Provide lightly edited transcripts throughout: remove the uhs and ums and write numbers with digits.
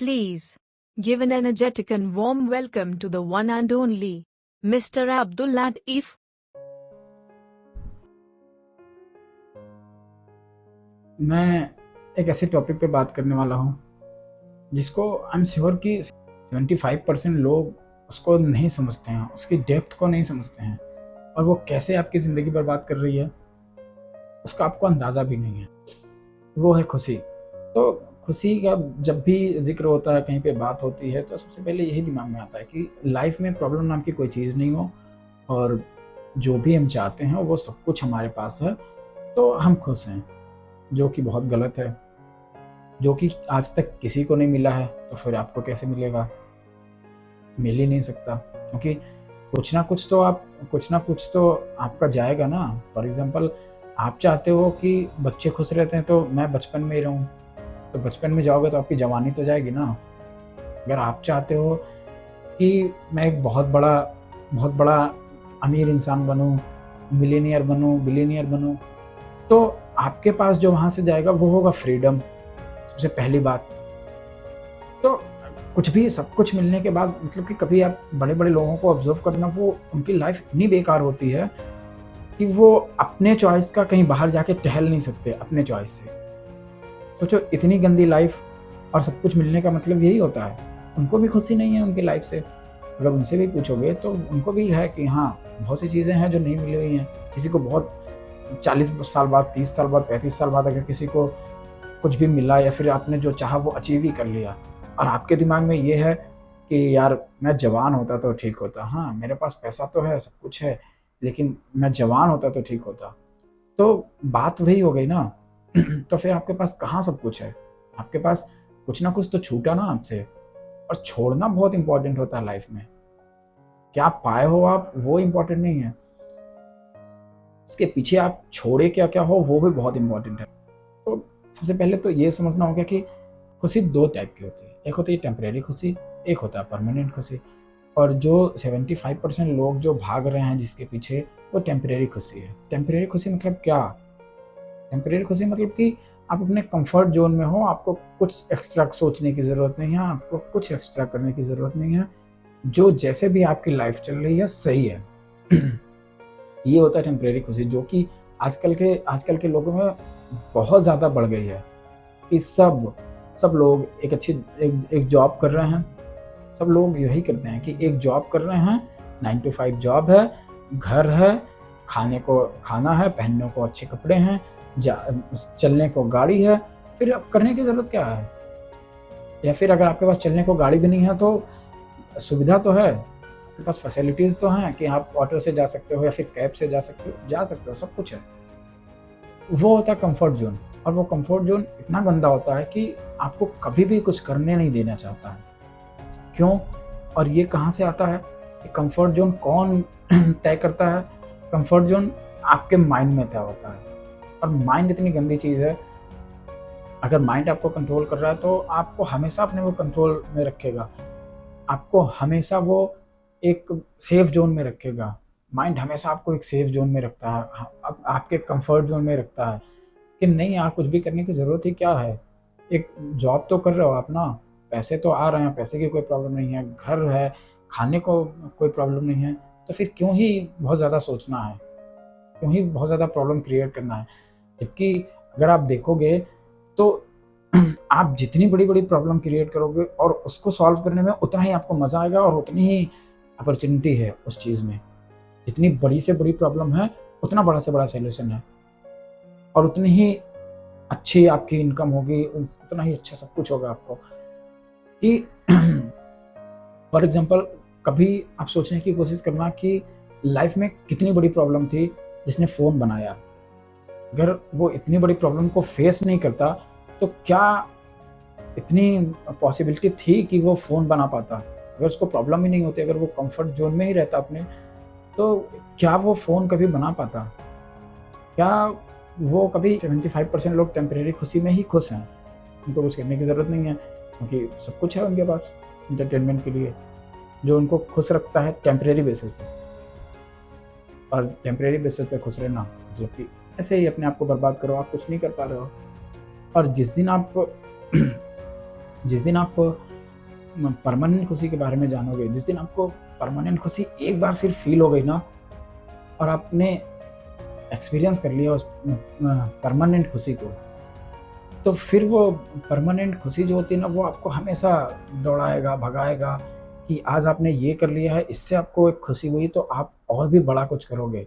Please give an energetic and warm welcome to the one and only Mr. Abdul Latif. मैं एक ऐसे topic पे बात करने वाला हूँ जिसको आई एम श्योर कि 75% लोग उसको नहीं समझते हैं, उसकी डेप्थ को नहीं समझते हैं और वो कैसे आपकी ज़िंदगी बर्बाद कर रही है उसका आपको अंदाज़ा भी नहीं है। वो है खुशी। तो खुशी का जब भी जिक्र होता है, कहीं पे बात होती है, तो सबसे पहले यही दिमाग में आता है कि लाइफ में प्रॉब्लम नाम की कोई चीज़ नहीं हो और जो भी हम चाहते हैं वो सब कुछ हमारे पास है तो हम खुश हैं, जो कि बहुत गलत है। जो कि आज तक किसी को नहीं मिला है तो फिर आपको कैसे मिलेगा? मिल ही नहीं सकता, क्योंकि कुछ ना कुछ तो आपका जाएगा ना। फॉर एग्जांपल, आप चाहते हो कि बच्चे खुश रहते हैं तो मैं बचपन में ही रहूं, तो बचपन में जाओगे तो आपकी जवानी तो जाएगी ना। अगर आप चाहते हो कि मैं एक बहुत बड़ा अमीर इंसान बनूं, मिलीनियर बनूं, बिलीनियर बनूं, तो आपके पास जो वहां से जाएगा वो होगा फ्रीडम, सबसे पहली बात। तो कुछ भी सब कुछ मिलने के बाद मतलब कि कभी आप बड़े-बड़े लोगों को ऑब्ज़र्व करना, वो उनकी लाइफ़ इतनी बेकार होती है कि वो अपने चॉइस का कहीं बाहर जाके टहल नहीं सकते अपने चॉइस से। सोचो, इतनी गंदी लाइफ़ और सब कुछ मिलने का मतलब यही होता है। उनको भी खुशी नहीं है उनकी लाइफ़ से। अगर उनसे भी पूछोगे तो उनको भी है कि हाँ, बहुत सी चीज़ें हैं जो नहीं मिली हुई हैं। किसी को बहुत 40 साल बाद, 30 साल बाद, 35 साल बाद अगर किसी को कुछ भी मिला या फिर आपने जो चाहा वो अचीव ही कर लिया और आपके दिमाग में ये है कि यार मैं जवान होता तो ठीक होता। हाँ, मेरे पास पैसा तो है, सब कुछ है, लेकिन मैं जवान होता तो ठीक होता। तो बात वही हो गई ना। तो फिर आपके पास कहाँ सब कुछ है? आपके पास कुछ ना कुछ तो छूटा ना आपसे। और छोड़ना बहुत इंपॉर्टेंट होता है लाइफ में। क्या पाए हो आप वो इंपॉर्टेंट नहीं है, इसके पीछे आप छोड़े क्या क्या हो वो भी बहुत इंपॉर्टेंट है। तो सबसे पहले तो ये समझना होगा कि खुशी दो टाइप की होती है। एक होती है टेम्परेरी खुशी, एक होता है परमानेंट खुशी। और जो 75% लोग जो भाग रहे हैं जिसके पीछे, वो टेम्परेरी खुशी है। टेम्परेरी खुशी मतलब क्या? टेम्परेरी खुशी मतलब कि आप अपने कंफर्ट जोन में हो, आपको कुछ एक्स्ट्रा सोचने की ज़रूरत नहीं है, आपको कुछ एक्स्ट्रा करने की ज़रूरत नहीं है। जो जैसे भी आपकी लाइफ चल रही है सही है। ये होता है टेम्परेरी खुशी, जो कि आजकल के लोगों में बहुत ज़्यादा बढ़ गई है। कि सब लोग एक जॉब कर रहे हैं। सब लोग यही करते हैं कि एक जॉब कर रहे हैं, 9 टू 5 जॉब है, घर है, खाने को खाना है, पहनने को अच्छे कपड़े हैं, चलने को गाड़ी है। फिर अब करने की ज़रूरत क्या है? या फिर अगर आपके पास चलने को गाड़ी भी नहीं है तो सुविधा तो है, आपके पास फैसिलिटीज़ तो हैं कि आप ऑटो से जा सकते हो या फिर कैब से जा सकते हो, सब कुछ है। वो होता है कंफर्ट ज़ोन। और वो कंफर्ट ज़ोन इतना गंदा होता है कि आपको कभी भी कुछ करने नहीं देना चाहता है। क्यों? और ये कहाँ से आता है? कि कंफर्ट ज़ोन कौन तय करता है? कंफर्ट ज़ोन आपके माइंड में तय होता है। और माइंड इतनी गंदी चीज़ है, अगर माइंड आपको कंट्रोल कर रहा है तो आपको हमेशा अपने वो कंट्रोल में रखेगा। आपको हमेशा वो एक सेफ ज़ोन में रखेगा। माइंड हमेशा आपको एक सेफ ज़ोन में रखता है, आपके कंफर्ट ज़ोन में रखता है कि नहीं यार, कुछ भी करने की ज़रूरत ही क्या है? एक जॉब तो कर रहे हो आप ना, पैसे तो आ रहे हैं, पैसे की कोई प्रॉब्लम नहीं है, घर है, खाने को कोई प्रॉब्लम नहीं है, तो फिर क्यों ही बहुत ज़्यादा सोचना है? क्यों ही बहुत ज़्यादा प्रॉब्लम क्रिएट करना है? जबकि अगर आप देखोगे तो आप जितनी बड़ी-बड़ी प्रॉब्लम क्रिएट करोगे और उसको सॉल्व करने में उतना ही आपको मज़ा आएगा और उतनी ही अपॉर्च्युनिटी है उस चीज़ में। जितनी बड़ी से बड़ी प्रॉब्लम है, उतना बड़ा से बड़ा सॉल्यूशन है और उतनी ही अच्छी आपकी इनकम होगी, उतना ही अच्छा सब कुछ होगा आपको। कि फॉर एग्ज़ाम्पल, कभी आप सोचने की कोशिश करना कि लाइफ़ में कितनी बड़ी प्रॉब्लम थी जिसने फ़ोन बनाया। अगर वो इतनी बड़ी प्रॉब्लम को फेस नहीं करता, तो क्या इतनी पॉसिबिलिटी थी कि वो फ़ोन बना पाता? अगर उसको प्रॉब्लम ही नहीं होती, अगर वो कम्फ़र्ट ज़ोन में ही रहता अपने, तो क्या वो फ़ोन कभी बना पाता? क्या वो कभी 75% लोग टेम्परेरी खुशी में ही खुश हैं? उनको कुछ करने की ज़रूरत नहीं है, क्योंकि सब कुछ है उनके पास एंटरटेनमेंट के लिए, जो उनको खुश रखता है टेम्परेरी बेसिस पे। और टेम्परेरी बेसिस पे खुश रहना मतलब कि ऐसे ही अपने आप को बर्बाद करो, आप कुछ नहीं कर पा रहे हो। और जिस दिन आप जिस दिन आप परमानेंट खुशी के बारे में जानोगे, जिस दिन आपको परमानेंट खुशी एक बार सिर्फ फील हो गई ना, और आपने एक्सपीरियंस कर लिया उस परमानेंट खुशी को, तो फिर वो परमानेंट खुशी जो होती है ना, वो आपको हमेशा दौड़ाएगा, भगाएगा कि आज आपने ये कर लिया है, इससे आपको एक खुशी हुई तो आप और भी बड़ा कुछ करोगे।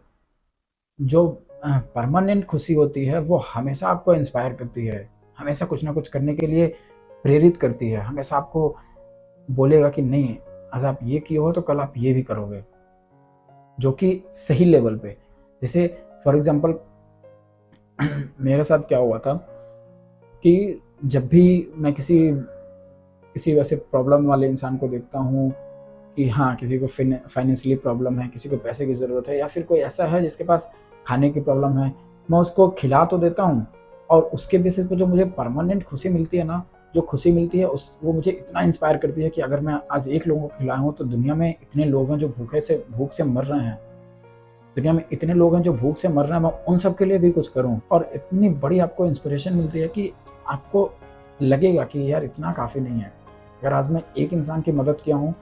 जो परमानेंट खुशी होती है वो हमेशा आपको इंस्पायर करती है, हमेशा कुछ ना कुछ करने के लिए प्रेरित करती है, हमेशा आपको बोलेगा कि नहीं, आज आप ये किए हो तो कल आप ये भी करोगे, जो कि सही लेवल पे। जैसे फॉर एग्जांपल मेरे साथ क्या हुआ था कि जब भी मैं किसी किसी वैसे प्रॉब्लम वाले इंसान को देखता हूँ कि हाँ, किसी को फाइनेंशियली प्रॉब्लम है, किसी को पैसे की ज़रूरत है, या फिर कोई ऐसा है जिसके पास खाने की प्रॉब्लम है, मैं उसको खिला तो देता हूँ, और उसके बेसिस पे जो मुझे परमानेंट खुशी मिलती है ना, जो खुशी मिलती है उस वो मुझे इतना इंस्पायर करती है कि अगर मैं आज एक लोगों को खिलाया हूँ तो दुनिया में इतने लोग हैं जो भूख से मर रहे हैं, दुनिया में इतने लोग हैं जो भूख से मर रहे हैं, मैं उन सब के लिए भी कुछ करूँ। और इतनी बड़ी आपको इंस्पिरेशन मिलती है कि आपको लगेगा कि यार इतना काफ़ी नहीं है, अगर आज मैं एक इंसान की मदद किया हूँ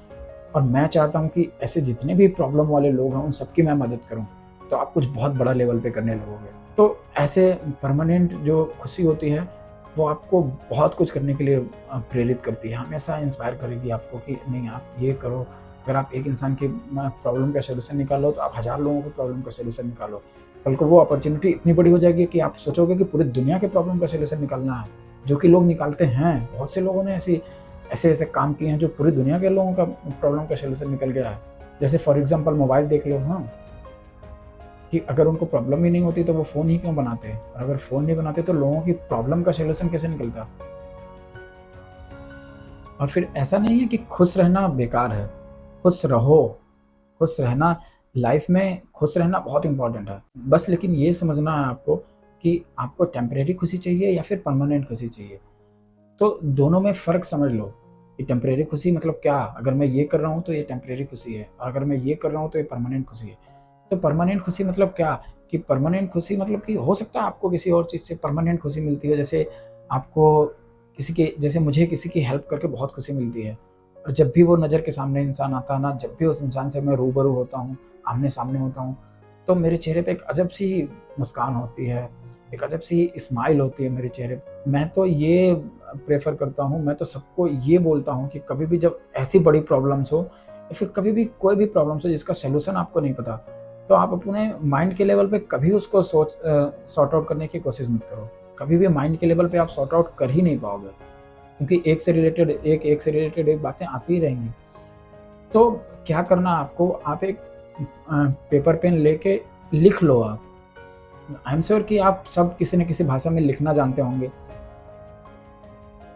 और मैं चाहता हूँ कि ऐसे जितने भी प्रॉब्लम वाले लोग हैं उन सबकी मैं मदद करूँ, तो आप कुछ बहुत बड़ा लेवल पे करने लगोगे। तो ऐसे परमानेंट जो खुशी होती है वो आपको बहुत कुछ करने के लिए प्रेरित करती है, हमेशा इंस्पायर करेगी आपको कि नहीं, आप ये करो। अगर आप एक इंसान की प्रॉब्लम का सलूशन निकालो तो आप 1000 लोगों की प्रॉब्लम का सलूशन निकालो। कल को वो अपॉर्चुनिटी इतनी बड़ी हो जाएगी कि आप सोचोगे कि पूरी दुनिया के प्रॉब्लम का सलूशन निकालना है, जो कि लोग निकालते हैं। बहुत से लोगों ने ऐसे काम किए हैं जो पूरी दुनिया के लोगों का प्रॉब्लम का सलूशन निकल गया है। जैसे फॉर एग्जांपल मोबाइल देख लो, हाँ, कि अगर उनको प्रॉब्लम ही नहीं होती तो वो फ़ोन ही क्यों बनाते? और अगर फ़ोन नहीं बनाते तो लोगों की प्रॉब्लम का सॉल्यूशन कैसे निकलता? और फिर ऐसा नहीं है कि खुश रहना बेकार है, खुश रहो, खुश रहना, लाइफ में खुश रहना बहुत इम्पोर्टेंट है। बस लेकिन ये समझना है आपको कि आपको टेम्परेरी खुशी चाहिए या फिर परमानेंट खुशी चाहिए। तो दोनों में फ़र्क समझ लो कि टेम्परेरी खुशी मतलब क्या? अगर मैं ये कर रहा हूँ तो ये टेम्परेरी खुशी है, और अगर मैं ये कर रहा हूँ तो ये परमानेंट खुशी है। तो परमानेंट खुशी मतलब क्या? कि परमानेंट खुशी मतलब कि हो सकता है आपको किसी और चीज़ से परमानेंट खुशी मिलती है, जैसे आपको जैसे मुझे किसी की हेल्प करके बहुत खुशी मिलती है। और जब भी वो नज़र के सामने इंसान आता है ना, जब भी उस इंसान से मैं रूबरू होता हूँ, आमने-सामने होता हूँ, तो मेरे चेहरे पे एक अजब-सी मुस्कान होती है, एक अजब-सी स्माइल होती है मेरे चेहरे पे। मैं तो ये प्रेफ़र करता हूँ, मैं तो सबको ये बोलता हूँ कि कभी भी जब ऐसी बड़ी प्रॉब्लम्स हो, या फिर कभी भी कोई भी प्रॉब्लम्स हो जिसका सॉल्यूशन आपको नहीं पता, तो आप अपने माइंड के लेवल पे कभी उसको सॉर्ट आउट करने की कोशिश मत करो। कभी भी माइंड के लेवल पे आप सॉर्ट आउट कर ही नहीं पाओगे, क्योंकि एक से रिलेटेड एक बातें आती ही रहेंगी। तो क्या करना आपको, आप एक पेपर पेन लेके लिख लो आप। आई एम श्योर कि आप सब किसी न किसी भाषा में लिखना जानते होंगे।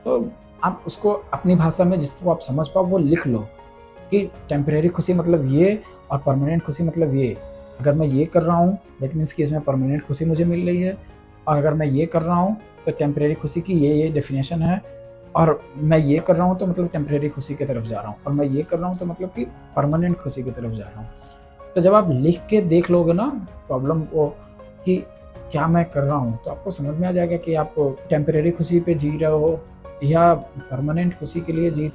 तो आप उसको अपनी भाषा में जिसको आप समझ पाओ वो लिख लो कि टेम्परेरी खुशी मतलब ये और परमानेंट खुशी मतलब ये। अगर मैं ये कर रहा हूँ दैट मीन्स कि इसमें परमानेंट खुशी मुझे मिल रही है, और अगर मैं ये कर रहा हूँ तो टेम्परेरी खुशी की ये डेफिनेशन है, और मैं ये कर रहा हूँ तो मतलब टेम्परेरी खुशी की तरफ जा रहा हूँ, और मैं ये कर रहा हूँ तो मतलब कि परमानेंट खुशी की तरफ जा रहा हूँ। तो जब आप लिख के देख लोगे ना प्रॉब्लम को कि क्या मैं कर रहा हूँ, तो आपको समझ में आ जाएगा कि आप टेम्परेरी खुशी पे जी रहे हो या परमानेंट खुशी के लिए जी